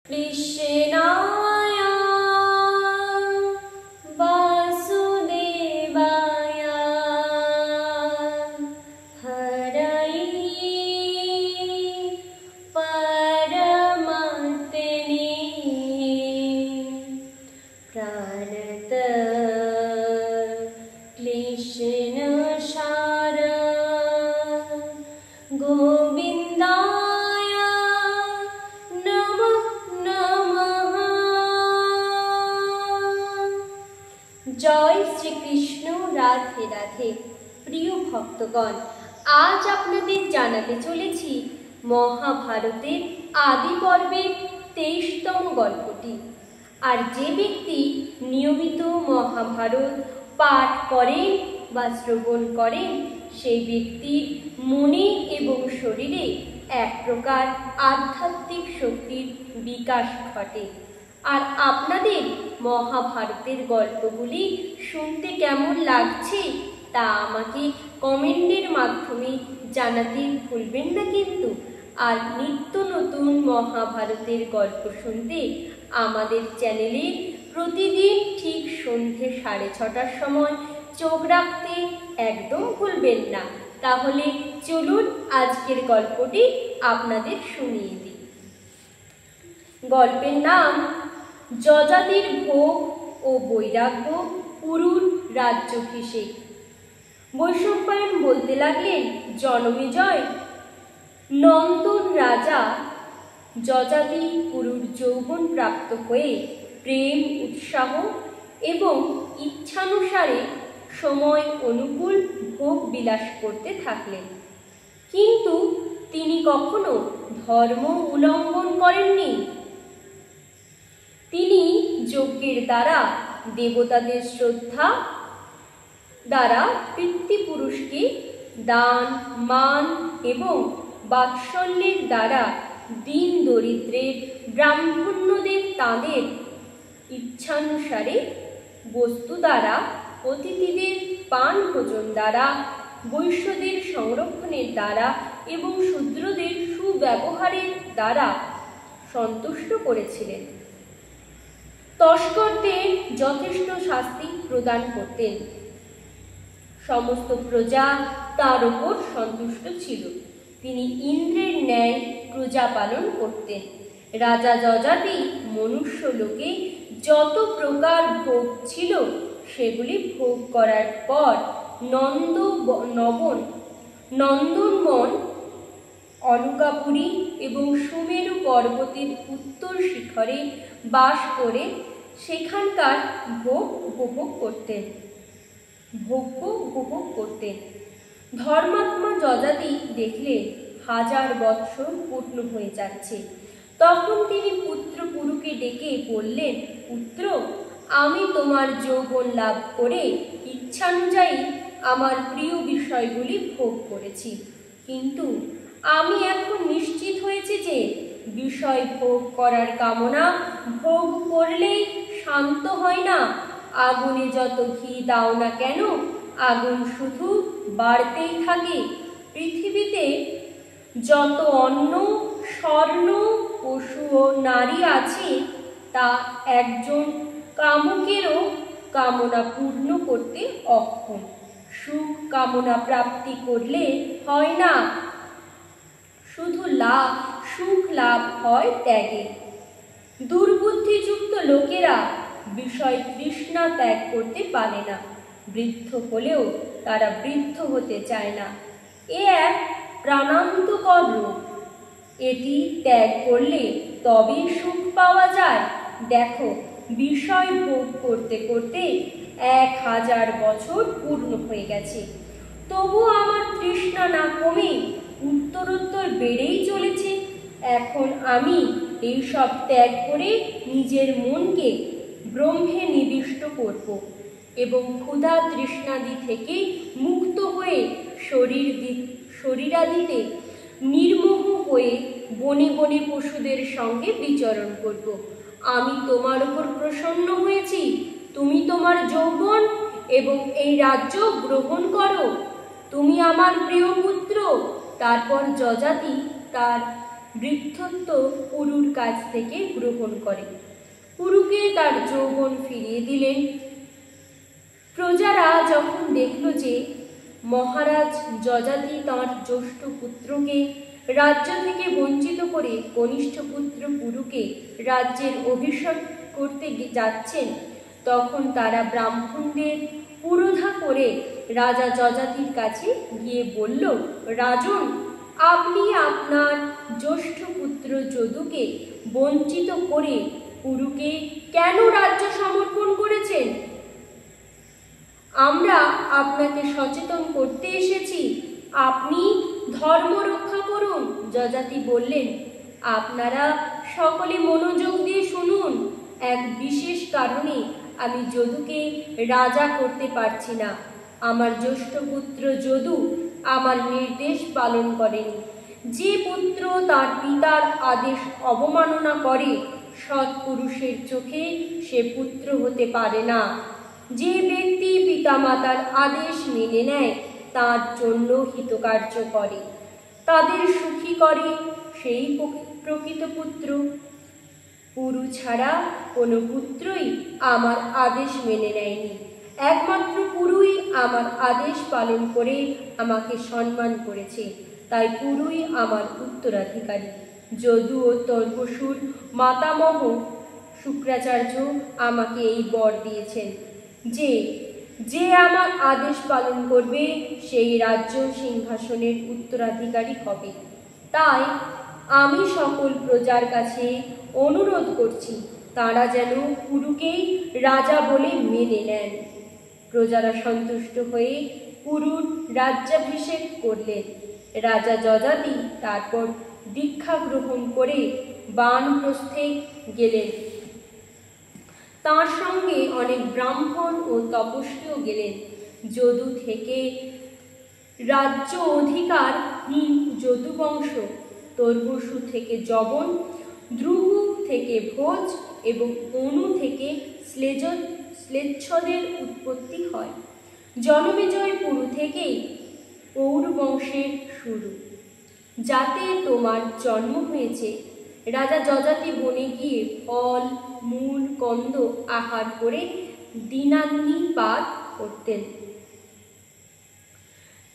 कृष्णाय वासुदेवाय हरये परमात्मने प्रणत कृष्ण सार गोविन्दाय नमः नमः। जय श्री कृष्ण। राधे राधे। प्रिय भक्तगण, आज आपनादेर जानाते चलेछि महाभारतेर आदि पर्वेर 23तम गल्पटी। আর যে ব্যক্তি নিয়মিত মহাভারত পাঠ করেন বা শ্রবণ করেন সেই ব্যক্তির মনে এবং শরীরে এক প্রকার আধ্যাত্মিক শক্তির বিকাশ ঘটে। আর আপনাদের মহাভারতের গল্পগুলি শুনতে কেমন লাগছে তা আমাকে কমেন্টের মাধ্যমে জানাতে ভুলবেন না কিন্তু। আর নিত্য নতুন মহাভারতের গল্প শুনতে আমাদের চ্যানেলে প্রতিদিন ঠিক সন্ধ্যে 6:30টার সময় চোখ রাখতে একদম ভুলবেন না। তাহলে চলুন আজকের গল্পটি আপনাদের শুনিয়ে দিই। গল্পের নাম যযাতির ভোগ ও বৈরাগ্য, পুরুর রাজ্যাভিষেক। বৈশম্পায়ন বলতে লাগলেন, জনমেজয়, নন্দন রাজা যযাতি পুরুর যৌবন প্রাপ্ত হয়ে প্রেম, উৎসাহ এবং ইচ্ছানুসারে সময় অনুকূল ভোগ বিলাস করতে থাকলেন। কিন্তু তিনি কখনো ধর্ম উল্লঙ্ঘন করেননি। তিনি যজ্ঞের দ্বারা দেবতাদের শ্রদ্ধা দ্বারা পিতৃপুরুষকে দান, মান এবং বাৎসল্যের দ্বারা দীন দরিদ্রের ব্রাহ্মণ্যদের তাঁদের ইচ্ছানুসারে বস্তু দ্বারা, অতিথিদের পান ভোজন দ্বারা, বৈশ্যদের সংরক্ষণের দ্বারা এবং শূদ্রদের সুব্যবহারের দ্বারা সন্তুষ্ট করেছিলেন। তস্করদের যথেষ্ট শাস্তি প্রদান করতেন। সমস্ত প্রজা তার উপর সন্তুষ্ট ছিল। তিনি ইন্দ্রের ন্যায় প্রজা পালন করতেন। রাজা যযাতি মনুষ্য লোকে যত প্রকার ভোগ ছিল সেগুলি ভোগ করার পর নন্দনবন, অলকাপুরী এবং সুমেরু পর্বতের উত্তর শিখরে বাস করে সেখানকার ভোগ উপভোগ করতেন। ধর্মাত্মা যযাতি দেখলে 1000 বৎসর পূর্ণ হয়ে যাচ্ছে। তখন তিনি পুত্র পুরুকে ডেকে বললেন, পুত্র, আমি তোমার যৌবন লাভ করে ইচ্ছানুযায়ী আমার প্রিয় বিষয়গুলি ভোগ করেছি, কিন্তু আমি এখন নিশ্চিত হয়েছি যে বিষয় ভোগ করার কামনা ভোগ করলেই শান্ত হয় না। আগুনে যত ঘি দাও না কেন, আগুন শুধু বাড়তেই থাকে। পৃথিবীতে যত অন্ন, স্বর্ণ, পশু ও নারী আছে তা একজন কামুকেরও কামনা পূর্ণ করতে অক্ষম। সুখ কামনা প্রাপ্তি করলে হয় না, শুধু সুখ লাভ হয় ত্যাগে। দুর্বুদ্ধিযুক্ত লোকেরা বিষয় তৃষ্ণা ত্যাগ করতে পারে না। বৃদ্ধ হলেও তারা বৃদ্ধ হতে চায় না। এ এক প্রাণান্তকর রোগ। এটি ত্যাগ করলে তবেই সুখ পাওয়া যায়। দেখো, বিষয় ভোগ করতে করতে 1000 বছর পূর্ণ হয়ে গেছে, তবুও আমার তৃষ্ণা না কমে উত্তরোত্তর বেড়েই চলেছে। এখন আমি এই সব ত্যাগ করে নিজের মনকে ব্রহ্মে নিবিষ্ট করব এবং ক্ষুধা তৃষ্ণাদি থেকে মুক্ত হয়ে শরীরাদিতে নির্মোহ হয়ে বনে বনে পশুদের সঙ্গে বিচরণ করব। আমি তোমার উপর প্রসন্ন হয়েছি, তুমি তোমার যৌবন এবং এই রাজ্য গ্রহণ করো। তুমি আমার প্রিয় পুত্র। তারপর যযাতি তার বৃদ্ধত্ব পুরুর কাছ থেকে গ্রহণ করে। পুরুকে তার যৌবন ফিরিয়ে দিলেন। প্রজারা যখন দেখল যে মহারাজ যযাতি তাঁর জ্যেষ্ঠ পুত্রকে রাজ্য থেকে বঞ্চিত করে কনিষ্ঠ পুত্র পুরুকে রাজ্যের অভিষেক করতে যাচ্ছেন, তখন তারা ব্রাহ্মণদের পুরোধা করে রাজা যযাতির কাছে গিয়ে বলল, রাজন, আপনি আপনার জ্যেষ্ঠ পুত্র যদুকে বঞ্চিত করে পুরুকে কেন রাজ্য সমর্পণ করেছেন? আমরা আপনাকে সচেতন করতে এসেছি, আপনি ধর্ম রক্ষা করুন। যযাতি বললেন, আপনারা সকলে মনোযোগ দিয়ে শুনুন। এক বিশেষ কারণে আমি যদুকে রাজা করতে পারছি না। আমার জ্যেষ্ঠ পুত্র যদু আমার নির্দেশ পালন করেনি। যে পুত্র তার পিতার আদেশ অবমাননা করে, সৎ পুরুষের চোখে সে পুত্র হতে পারে না। যে ব্যক্তি পিতামাতার আদেশ মেনে নেয়, তার জন্য হিতকার্য করে, তাদের সুখী করে, সেই প্রকৃত পুত্র। পুরু ছাড়া কোনো পুত্রই আমার আদেশ মেনে নেয়নি। একমাত্র পুরুই আমার আদেশ পালন করে আমাকে সম্মান করেছে, তাই পুরুই আমার উত্তরাধিকারী। যদু ও তর্বসুর মাতামহ শুক্রাচার্য আমাকে এই বর দিয়েছেন যে যে আমার আদেশ পালন করবে সেই রাজ্য সিংহাসনের উত্তরাধিকারী হবে। তাই আমি সকল প্রজার কাছে অনুরোধ করছি, তারা যেন পুরুকেই রাজা বলে মেনে নেন। প্রজারা সন্তুষ্ট হয়ে পুরুর রাজ্যাভিষেক করলেন। রাজা যযাতি তারপর দীক্ষা গ্রহণ করে বানপ্রস্থে গেলেন। তার সঙ্গে অনেক ব্রাহ্মণ ও তপস্বীও গেলেন। যদু থেকে রাজ্য অধিকার যদুবংশ, তর্বসু থেকে যবন, দ্রুহু থেকে ভোজ এবং অনু থেকে শ্লেচ্ছদের উৎপত্তি হয়। জনমেজয় পুরু থেকেই পৌরবংশের শুরু। যাতে তোমার জন্ম হয়েছে, রাজা যযাতি বনে গিয়ে ফল, মূল, কন্দ আহার করে দিনান্নিপাত করতেন।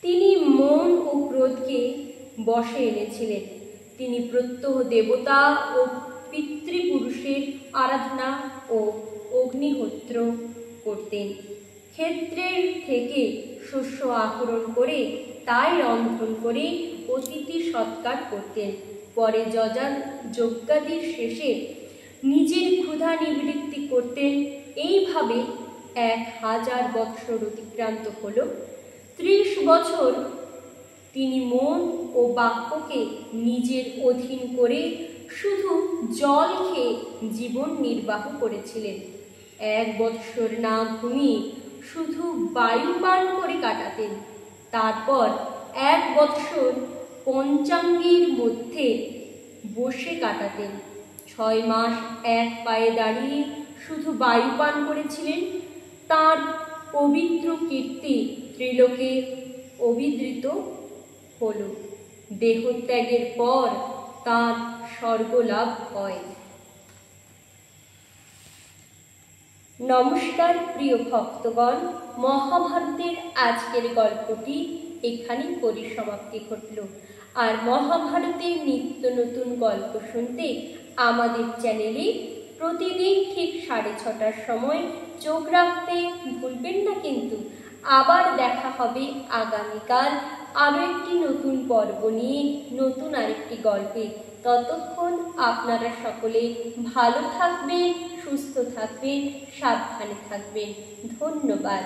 তিনি মন ও ক্রোধকে বশে এনেছিলেন। তিনি প্রত্যহ দেবতা ও পিতৃপুরুষের আরাধনা ও অগ্নিহোত্র করতেন। ক্ষেত্রের থেকে শস্য আহরণ করে তাই রন্ধন করে অতিথি সৎকার করতেন। পরে যজ্ঞাদির শেষে নিজের ক্ষুধা নিবৃত্তি করতেন। এইভাবে 1000 বৎসর অতিক্রান্ত হল। 30 বছর তিনি মন ও বাক্যকে নিজের অধীন করে শুধু জল খেয়ে জীবন নির্বাহ করেছিলেন। 1 বৎসর না ঘুমিয়ে শুধু বায়ু পান করে কাটাতেন। তারপর 1 বৎসর পঞ্চাঙ্গের মধ্যে বসে কাটাতেন। 6 মাস এক পায়ে দাঁড়িয়ে শুধু বায়ু পান করেছিলেন। তাঁর পবিত্র কীর্তি ত্রিলোকে অভিদৃত হল। দেহত্যাগের পর তাঁর স্বর্গলাভ হয়। নমস্কার প্রিয় ভক্তগণ, মহাভারতের আজকের গল্পটি এখানেই পরিসমাপ্তি ঘটল। আর মহাভারতের নিত্য নতুন গল্প শুনতে আমাদের চ্যানেলে প্রতিদিন ঠিক 6:30টার সময় চোখ রাখতে ভুলবেন না কিন্তু। আবার দেখা হবে আগামীকাল আরও একটি নতুন পর্ব নিয়ে, নতুন আরেকটি গল্পে। ততক্ষণ আপনারা সকলে ভালো থাকবেন, সুস্থ থাকবেন, সাবধানে থাকবেন। ধন্যবাদ।